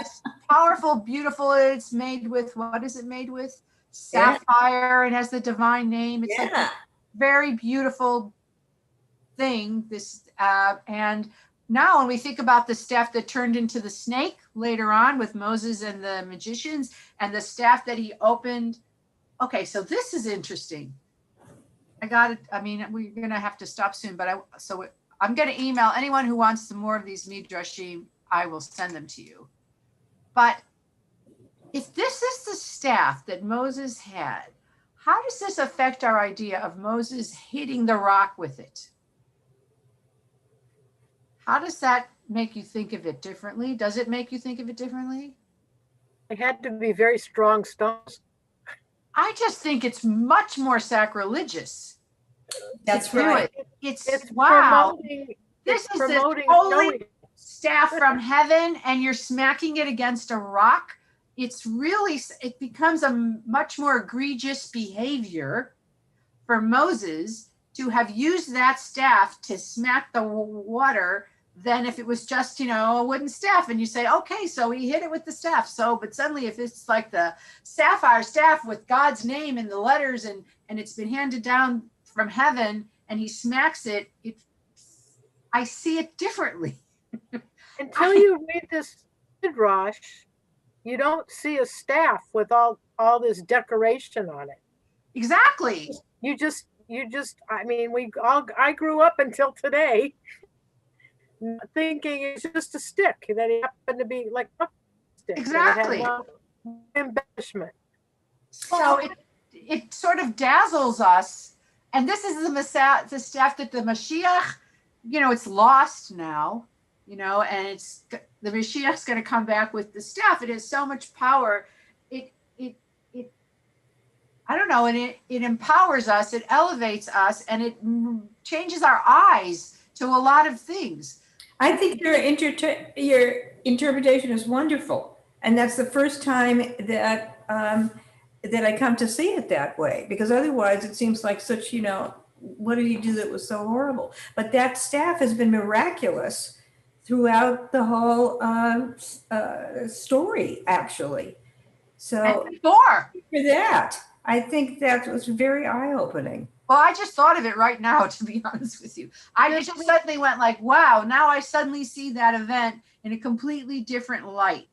powerful, beautiful. It's made with, what is it made with? Sapphire. It has the divine name. It's like a very beautiful thing. And now when we think about the staff that turned into the snake later on with Moses and the magicians, and the staff that he opened. Okay, so this is interesting. I got it. I mean, we're going to have to stop soon, but I'm going to email anyone who wants some more of these midrashim. I will send them to you. But if this is the staff that Moses had, how does this affect our idea of Moses hitting the rock with it? How does that make you think of it differently? Does it make you think of it differently? It had to be very strong stones. I just think it's much more sacrilegious. That's right. It's wow. This is this promoting holy showing. staff from heaven, and you're smacking it against a rock. It's really, it becomes a much more egregious behavior for Moses to have used that staff to smack the water than if it was just, you know, a wooden staff. And you say, okay, so he hit it with the staff. So, but suddenly if it's like the sapphire staff with God's name in the letters and it's been handed down from heaven and he smacks it, I see it differently. Until you read this midrash, you don't see a staff with all this decoration on it. Exactly. You just, I mean, I grew up until today thinking it's just a stick that it happened to be like a stick. Exactly. It had no embellishment. So it sort of dazzles us. And this is the staff that the Mashiach, you know, it's lost now, you know, and the Mashiach's going to come back with the staff. It has so much power. I don't know, and it empowers us, it elevates us, and it changes our eyes to a lot of things. I think your interpretation is wonderful, and that's the first time that that I come to see it that way. Because otherwise, it seems like such, you know, what did he do that was so horrible? But that staff has been miraculous throughout the whole story, actually. So for that, I think that was very eye-opening. Well, I just thought of it right now, to be honest with you. I just suddenly went like, wow, now I suddenly see that event in a completely different light,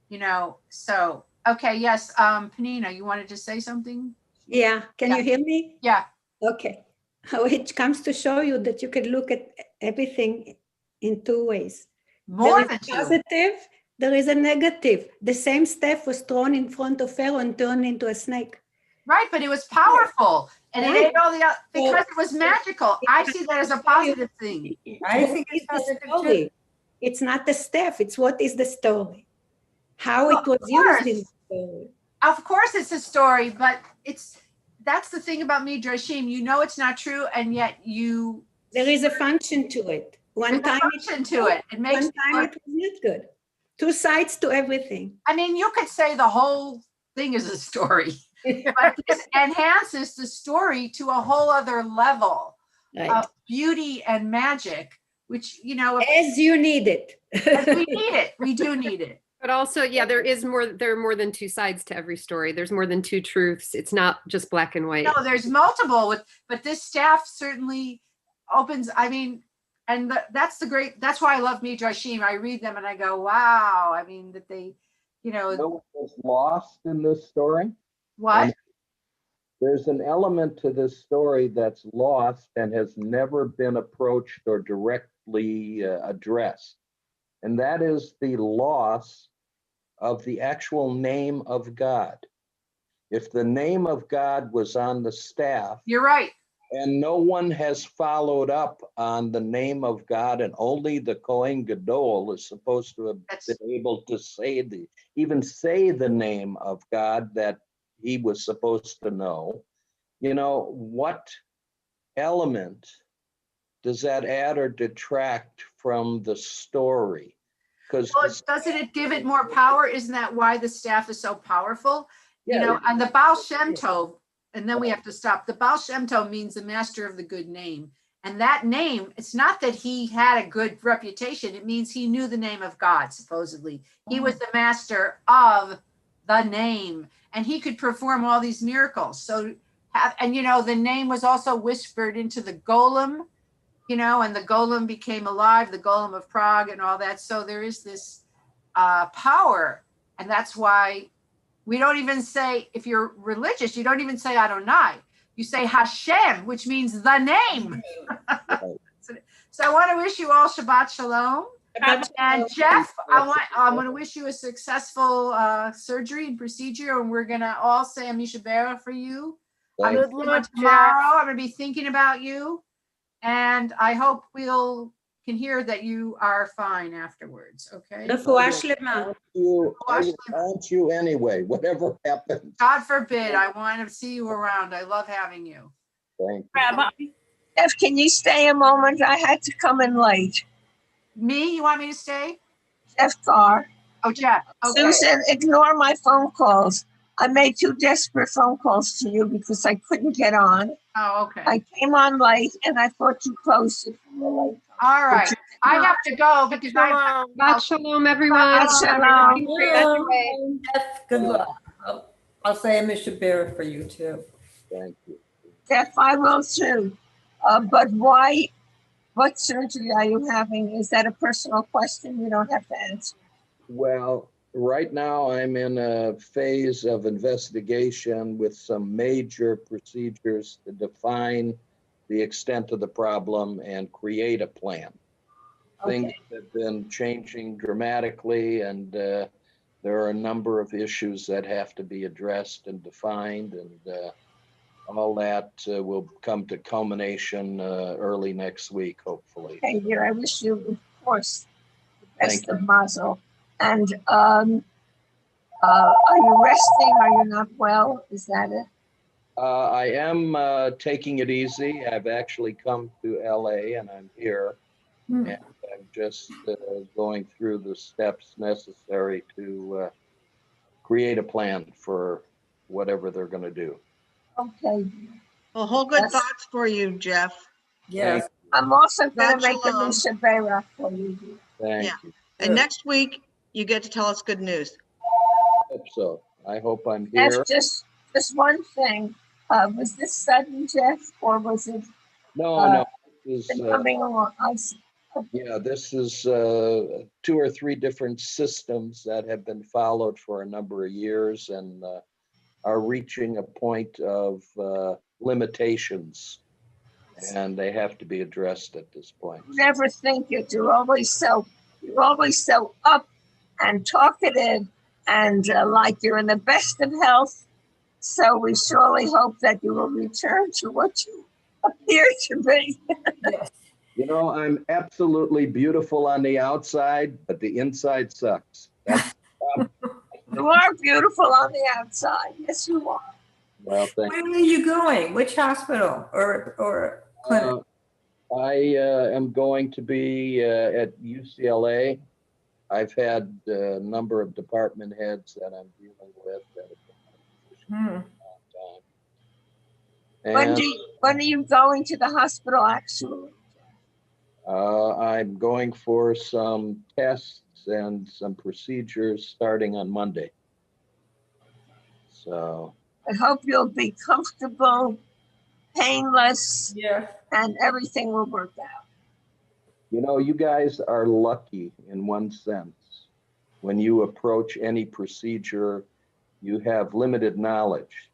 you know? So, okay, yes, Penina, you wanted to say something? Yeah, can you hear me? Yeah. Okay. It comes to show you that you can look at everything in two ways. More there than is two. Positive, there is a negative. The same staff was thrown in front of Pharaoh and turned into a snake. Right, but it was powerful, and it ate all the because it was magical. I see that as a positive thing. I think it's the story. It's not the staff. It's what is the story, how it was used in the story. Of course, it's a story, but that's the thing about Midrashim. You know it's not true, and yet there is a function to it. One time it makes one time it was not good. Two sides to everything. I mean, you could say the whole thing is a story. But this enhances the story to a whole other level of beauty and magic, which, you know, as you need it. As we need it. We do need it. But also, yeah, there are more than two sides to every story. There's more than two truths. It's not just black and white. No, there's multiple but this staff certainly opens, I mean, and that's why I love Midrashim. I read them and I go, wow. I mean, that they, you know. What was lost in this story? What? There's an element to this story that's lost and has never been approached or directly addressed. And that is the loss of the actual name of God. If the name of God was on the staff. You're right. And no one has followed up on the name of God, and only the Kohen Gadol is supposed to have been able to even say the name of God that he was supposed to know. You know, what element does that add or detract from the story? Because doesn't it give it more power? Isn't that why the staff is so powerful? Yeah, you know, and the Baal Shem Tov, and then we have to stop. The Baal Shem Tov means the master of the good name. And that name, it's not that he had a good reputation. It means he knew the name of God, supposedly. He was the master of the name, and he could perform all these miracles. So, and you know, the name was also whispered into the golem, you know, and the golem became alive, the golem of Prague and all that. So there is this power, and that's why we don't even say, if you're religious, you don't even say Adonai. You say Hashem, which means the name. So I want to wish you all Shabbat Shalom. And Jeff, I'm going to wish you a successful surgery and procedure, and we're going to all say Amisha Bera for you. I'm Thank going to tomorrow. I'm going to be thinking about you, and I hope we'll can hear that you are fine afterwards. Okay. רפואה שלמה. I want you anyway, whatever happens. God forbid. I want to see you around. I love having you. Thank you. Rabbi, Jeff, can you stay a moment? I had to come in late. Me? You want me to stay? Jeff Carr. Oh, Jeff. Okay. Susan, ignore my phone calls. I made 2 desperate phone calls to you because I couldn't get on. Oh, okay. I came on late and I thought you closed it from the late. All right. I have to go because I. Shabbat shalom, everyone. Shabbat shalom. Graduate. Jeff, good luck. I'll say Amisha Bera for you too. Thank you. Jeff, I will too. But why? What surgery are you having? Is that a personal question? You don't have to answer. Well, right now I'm in a phase of investigation with some major procedures to define the extent of the problem and create a plan. Things have been changing dramatically, and there are a number of issues that have to be addressed and defined, and all that will come to culmination early next week, hopefully. Okay, dear, I wish you, of course, the best Thank of mazel. And are you resting? Are you not well? Is that it? I am taking it easy. I've actually come to LA and I'm here. And I'm just going through the steps necessary to create a plan for whatever they're going to do. Okay. Well, whole good thoughts for you, Jeff. Yes. I'm also going Shabbat to make a shalom. Misha Bera for you. Thank Yeah. you. And next week, you get to tell us good news. Hope so. I hope I'm here. That's just one thing. Was this sudden, Jeff, or was it No. This is, coming along? yeah, this is 2 or 3 different systems that have been followed for a number of years and are reaching a point of limitations, and they have to be addressed at this point. Never think it. You're always so up and talkative and like you're in the best of health. So we surely hope that you will return to what you appear to be. Yes. You know, I'm absolutely beautiful on the outside, but the inside sucks. That's You are beautiful on the outside. Yes, you are. well, thank Where are you going? Which hospital or clinic? I am going to be at UCLA. I've had a number of department heads that I'm dealing with that have been in my position for a long time. And When are you going to the hospital actually? I'm going for some tests and some procedures starting on Monday. So I hope you'll be comfortable, painless, and everything will work out. you know, you guys are lucky in one sense. When you approach any procedure, you have limited knowledge.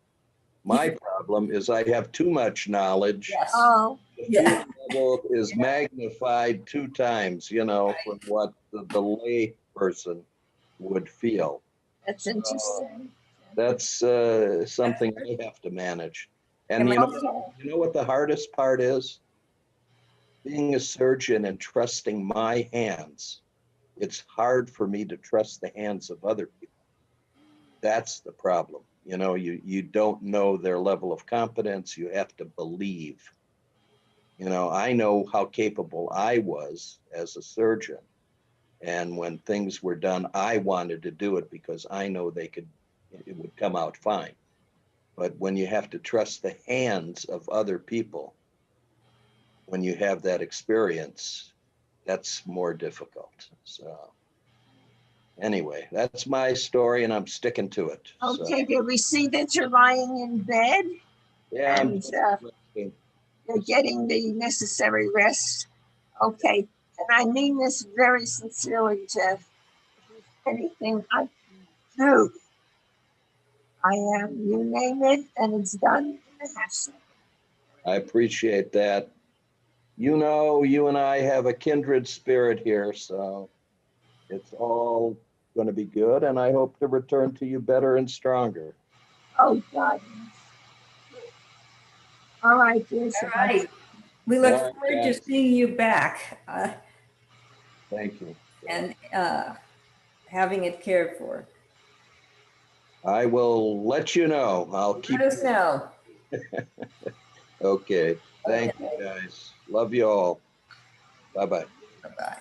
My problem is I have too much knowledge. Yes. Oh, The fear level is magnified 2 times, you know, from what the lay person would feel. that's interesting. That's something I have to manage. And you know what the hardest part is? Being a surgeon and trusting my hands. It's hard for me to trust the hands of other people. That's the problem. You know, you don't know their level of competence. You have to believe. You know, I know how capable I was as a surgeon. And when things were done, I wanted to do it because I know it would come out fine. But when you have to trust the hands of other people, when you have that experience, that's more difficult. So anyway, that's my story and I'm sticking to it. Okay, did we see that you're lying in bed? Yeah, And you're getting the necessary rest. Okay, and I mean this very sincerely, Jeff. If there's anything I can do, I am. You name it, and it's done in a half second. I appreciate that. you know, you and I have a kindred spirit here, so it's all going to be good. And I hope to return to you better and stronger. Oh, God. All right, dear. All right. We look All right, forward to guys. seeing you back Thank you. and having it cared for. I will let you know. I'll keep. Let us know. Okay. Thank you, guys. Love you all. Bye-bye. Bye-bye.